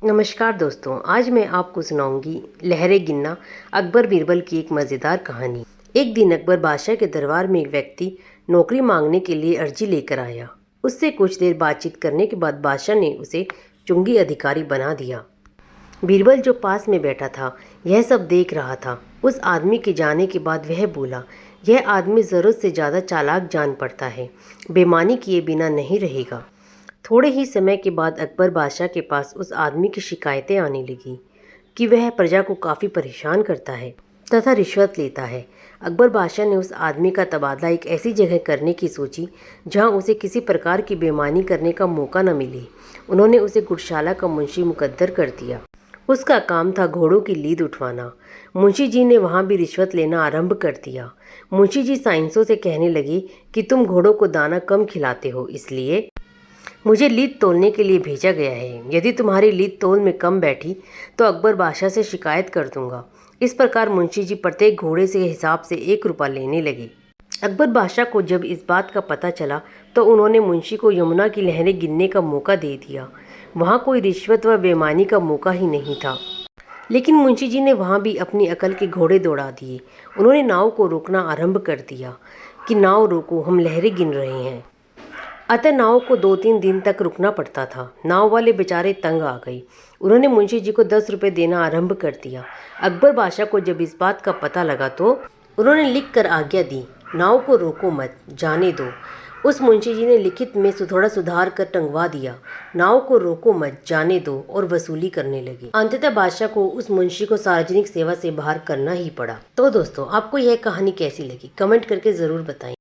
नमस्कार दोस्तों, आज मैं आपको सुनाऊंगी लहरें गिनना अकबर बीरबल की एक मज़ेदार कहानी। एक दिन अकबर बादशाह के दरबार में एक व्यक्ति नौकरी मांगने के लिए अर्जी लेकर आया। उससे कुछ देर बातचीत करने के बाद बादशाह ने उसे चुंगी अधिकारी बना दिया। बीरबल जो पास में बैठा था यह सब देख रहा था। उस आदमी के जाने के बाद वह बोला, यह आदमी ज़रूरत से ज़्यादा चालाक जान पड़ता है, बेईमानी किए बिना नहीं रहेगा। थोड़े ही समय के बाद अकबर बादशाह के पास उस आदमी की शिकायतें आने लगी कि वह प्रजा को काफ़ी परेशान करता है तथा रिश्वत लेता है। अकबर बादशाह ने उस आदमी का तबादला एक ऐसी जगह करने की सोची जहां उसे किसी प्रकार की बेईमानी करने का मौका न मिले। उन्होंने उसे गुरशाला का मुंशी मुकद्दर कर दिया। उसका काम था घोड़ों की लीद उठवाना। मुंशी जी ने वहाँ भी रिश्वत लेना आरंभ कर दिया। मुंशी जी साइंसों से कहने लगे कि तुम घोड़ों को दाना कम खिलाते हो, इसलिए मुझे लीद तोलने के लिए भेजा गया है। यदि तुम्हारी लीद तोल में कम बैठी तो अकबर बादशाह से शिकायत कर दूंगा। इस प्रकार मुंशी जी प्रत्येक घोड़े से हिसाब से 1 रुपया लेने लगे। अकबर बादशाह को जब इस बात का पता चला तो उन्होंने मुंशी को यमुना की लहरें गिनने का मौका दे दिया। वहाँ कोई रिश्वत व बेईमानी का मौका ही नहीं था। लेकिन मुंशी जी ने वहाँ भी अपनी अकल के घोड़े दौड़ा दिए। उन्होंने नाव को रोकना आरंभ कर दिया कि नाव रोको, हम लहरें गिन रहे हैं। अतः नाव को 2-3 दिन तक रुकना पड़ता था। नाव वाले बेचारे तंग आ गए। उन्होंने मुंशी जी को 10 रुपये देना आरंभ कर दिया। अकबर बादशाह को जब इस बात का पता लगा तो उन्होंने लिख कर आज्ञा दी, नाव को रोको मत, जाने दो। उस मुंशी जी ने लिखित में थोड़ा सुधार कर टंगवा दिया, नाव को रोको मत, जाने दो, और वसूली करने लगे। अंततः बादशाह को उस मुंशी को सार्वजनिक सेवा से बाहर करना ही पड़ा। तो दोस्तों, आपको यह कहानी कैसी लगी कमेंट करके ज़रूर बताएं।